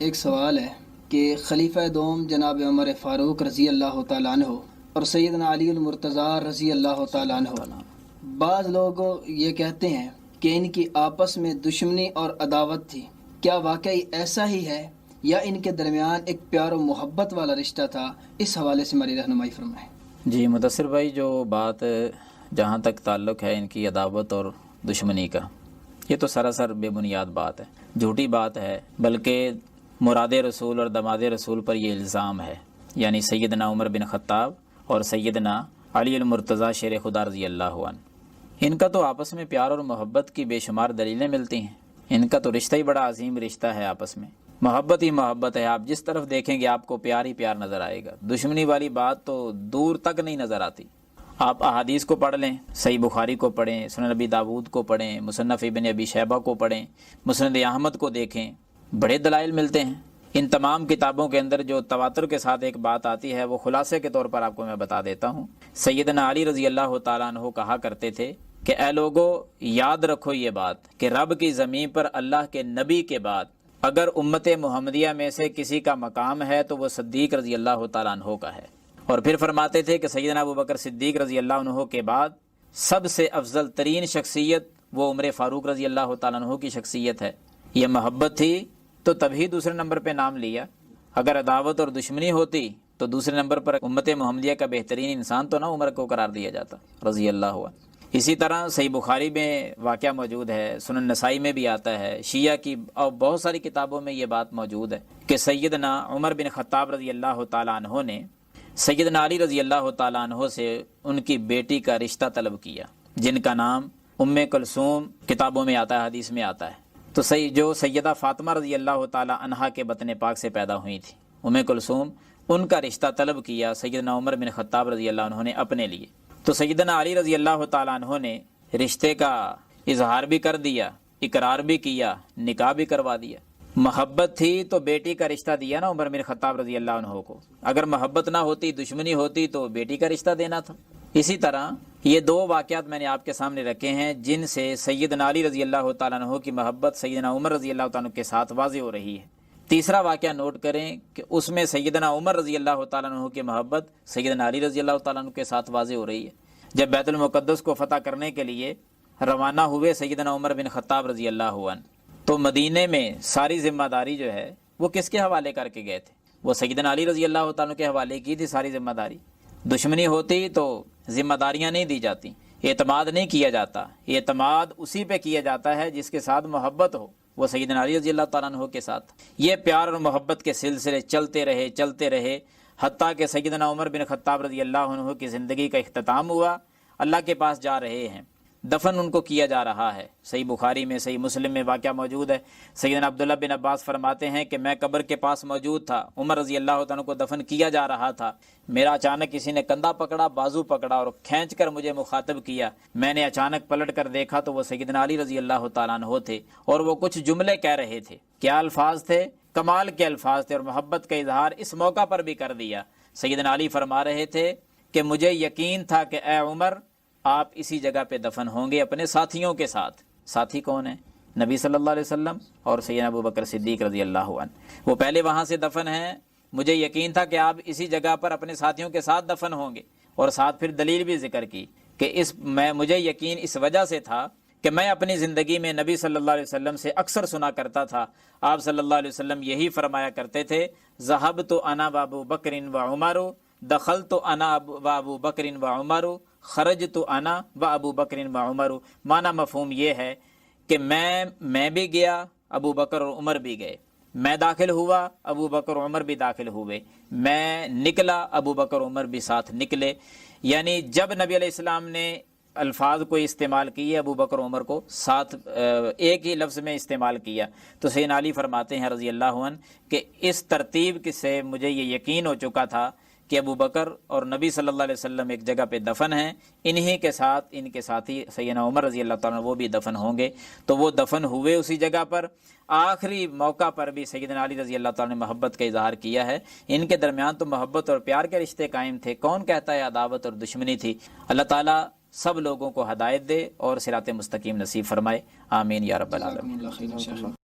ایک سوال ہے کہ خلیفہ دوم جناب عمر فاروق رضی اللہ تعالیٰ عنہ اور سیدنا علی المرتضیٰ رضی اللہ تعالیٰ عنہ، بعض لوگ یہ کہتے ہیں کہ ان کی آپس میں دشمنی اور عداوت تھی، کیا واقعی ایسا ہی ہے یا ان کے درمیان ایک پیار و محبت والا رشتہ تھا؟ اس حوالے سے ہماری رہنمائی فرمائیں۔ جی مدثر بھائی، جو بات جہاں تک تعلق ہے ان کی عداوت اور دشمنی کا، یہ تو سراسر بے بنیاد بات ہے، جھوٹی بات ہے، بلکہ مراد رسول اور دماد رسول پر یہ الزام ہے، یعنی سیدنا عمر بن خطاب اور سیدنا علی المرتضیٰ شیر خدا رضی اللہ عنہ، ان کا تو آپس میں پیار اور محبت کی بے شمار دلیلیں ملتی ہیں۔ ان کا تو رشتہ ہی بڑا عظیم رشتہ ہے، آپس میں محبت ہی محبت ہے، آپ جس طرف دیکھیں گے آپ کو پیار ہی پیار نظر آئے گا، دشمنی والی بات تو دور تک نہیں نظر آتی۔ آپ احادیث کو پڑھ لیں، صحیح بخاری کو پڑھیں، سنن نبی داود کو پڑھیں، مصنف ابن ابی شیبہ کو پڑھیں، مسند احمد کو دیکھیں، بڑے دلائل ملتے ہیں۔ ان تمام کتابوں کے اندر جو تواتر کے ساتھ ایک بات آتی ہے، وہ خلاصے کے طور پر آپ کو میں بتا دیتا ہوں۔ سیدنا علی رضی اللہ تعالیٰ عنہ کہا کرتے تھے کہ اے لوگو، یاد رکھو یہ بات کہ رب کی زمین پر اللہ کے نبی کے بعد اگر امت محمدیہ میں سے کسی کا مقام ہے تو وہ صدیق رضی اللہ تعالیٰ عنہ کا ہے۔ اور پھر فرماتے تھے کہ سیدنا ابو بکر صدیق رضی اللہ عنہ کے بعد سب سے افضل ترین شخصیت وہ عمر فاروق رضی اللہ تعالیٰ عنہ کی شخصیت ہے۔ یہ محبت تھی تو تبھی دوسرے نمبر پہ نام لیا، اگر عداوت اور دشمنی ہوتی تو دوسرے نمبر پر امت محمدیہ کا بہترین انسان تو نہ عمر کو قرار دیا جاتا رضی اللہ عنہ۔ اسی طرح صحیح بخاری میں واقعہ موجود ہے، سنن نسائی میں بھی آتا ہے، شیعہ کی اور بہت ساری کتابوں میں یہ بات موجود ہے کہ سیدنا عمر بن خطاب رضی اللہ تعالیٰ عنہ نے سیدنا علی رضی اللہ تعالیٰ عنہ سے ان کی بیٹی کا رشتہ طلب کیا، جن کا نام ام کلثوم کتابوں میں آتا ہے، حدیث میں آتا ہے۔ تو جو سیدہ فاطمہ رضی اللہ تعالیٰ عنہا کے بطن پاک سے پیدا ہوئی تھی، ام کلثوم، ان کا رشتہ طلب کیا سیدنا عمر بن خطاب رضی اللہ عنہ نے اپنے لیے۔ تو سیدنا علی رضی اللہ تعالیٰ عنہ نے رشتے کا اظہار بھی کر دیا، اقرار بھی کیا، نکاح بھی کروا دیا۔ محبت تھی تو بیٹی کا رشتہ دیا نا عمر بن خطاب رضی اللہ عنہ کو، اگر محبت نہ ہوتی، دشمنی ہوتی تو بیٹی کا رشتہ دینا تھا۔ اسی طرح یہ دو واقعات میں نے آپ کے سامنے رکھے ہیں جن سے سیدنا علی رضی اللہ تعالیٰ عنہ کی محبت سیدنا عمر رضی اللہ تعالیٰ عنہ کے ساتھ واضح ہو رہی ہے۔ تیسرا واقعہ نوٹ کریں کہ اس میں سیدنا عمر رضی اللہ تعالیٰ عنہ کی محبت سیدنا علی رضی اللہ تعالیٰ عنہ کے ساتھ واضح ہو رہی ہے۔ جب بیت المقدس کو فتح کرنے کے لیے روانہ ہوئے سیدنا عمر بن خطاب رضی اللہ عنہ، تو مدینے میں ساری ذمہ داری جو ہے وہ کس کے حوالے کر کے گئے تھے؟ وہ سیدنا علی رضی اللہ تعالیٰ عنہ کے حوالے کی تھی ساری ذمہ داری۔ دشمنی ہوتی تو ذمہ داریاں نہیں دی جاتی، اعتماد نہیں کیا جاتا، اعتماد اسی پہ کیا جاتا ہے جس کے ساتھ محبت ہو، وہ سیدنا علی رضی اللہ تعالیٰ عنہ کے ساتھ۔ یہ پیار اور محبت کے سلسلے چلتے رہے حتیٰ کہ سیدنا عمر بن خطاب رضی اللہ عنہ کی زندگی کا اختتام ہوا، اللہ کے پاس جا رہے ہیں، دفن ان کو کیا جا رہا ہے۔ صحیح بخاری میں، صحیح مسلم میں واقعہ موجود ہے۔ سیدنا عبداللہ بن عباس فرماتے ہیں کہ میں قبر کے پاس موجود تھا، عمر رضی اللہ عنہ کو دفن کیا جا رہا تھا، میرا اچانک کسی نے کندھا پکڑا، بازو پکڑا اور کھینچ کر مجھے مخاطب کیا۔ میں نے اچانک پلٹ کر دیکھا تو وہ سیدنا علی رضی اللہ تعالیٰ عنہ تھے، اور وہ کچھ جملے کہہ رہے تھے۔ کیا الفاظ تھے؟ کمال کے الفاظ تھے، اور محبت کا اظہار اس موقع پر بھی کر دیا۔ سیدنا علی فرما رہے تھے کہ مجھے یقین تھا کہ اے عمر، آپ اسی جگہ پہ دفن ہوں گے اپنے ساتھیوں کے ساتھ۔ ساتھی کون ہیں؟ نبی صلی اللہ علیہ وسلم اور سیدنا ابو بکر صدیق رضی اللہ عنہ، وہ پہلے وہاں سے دفن ہیں۔ مجھے یقین تھا کہ آپ اسی جگہ پر اپنے ساتھیوں کے ساتھ دفن ہوں گے، اور ساتھ پھر دلیل بھی ذکر کی کہ مجھے یقین اس وجہ سے تھا کہ میں اپنی زندگی میں نبی صلی اللہ علیہ وسلم سے اکثر سنا کرتا تھا، آپ صلی اللہ علیہ وسلم یہی فرمایا کرتے تھے، ذہبت انا وابو بکر و عمر، دخلت انا وابو بکر و عمر، خرجت انا وابو بکر و عمر۔ معنی مفہوم یہ ہے کہ میں بھی گیا، ابو بکر اور عمر بھی گئے، میں داخل ہوا، ابو بکر عمر بھی داخل ہوئے، میں نکلا، ابو بکر عمر بھی ساتھ نکلے۔ یعنی جب نبی علیہ السلام نے الفاظ کو استعمال کیے، ابو بکر عمر کو ساتھ ایک ہی لفظ میں استعمال کیا، تو سیدنا علی فرماتے ہیں رضی اللہ عنہ کہ اس ترتیب سے مجھے یہ یقین ہو چکا تھا کہ ابو بکر اور نبی صلی اللہ علیہ وسلم ایک جگہ پہ دفن ہیں، انہی کے ساتھ ان کے ساتھی سیدنا عمر رضی اللہ تعالیٰ وہ بھی دفن ہوں گے۔ تو وہ دفن ہوئے اسی جگہ پر۔ آخری موقع پر بھی سیدنا علی رضی اللہ تعالیٰ نے محبت کا اظہار کیا ہے۔ ان کے درمیان تو محبت اور پیار کے رشتے قائم تھے، کون کہتا ہے عداوت اور دشمنی تھی؟ اللہ تعالیٰ سب لوگوں کو ہدایت دے اور صراط مستقیم نصیب فرمائے، آمین یا رب العالمین۔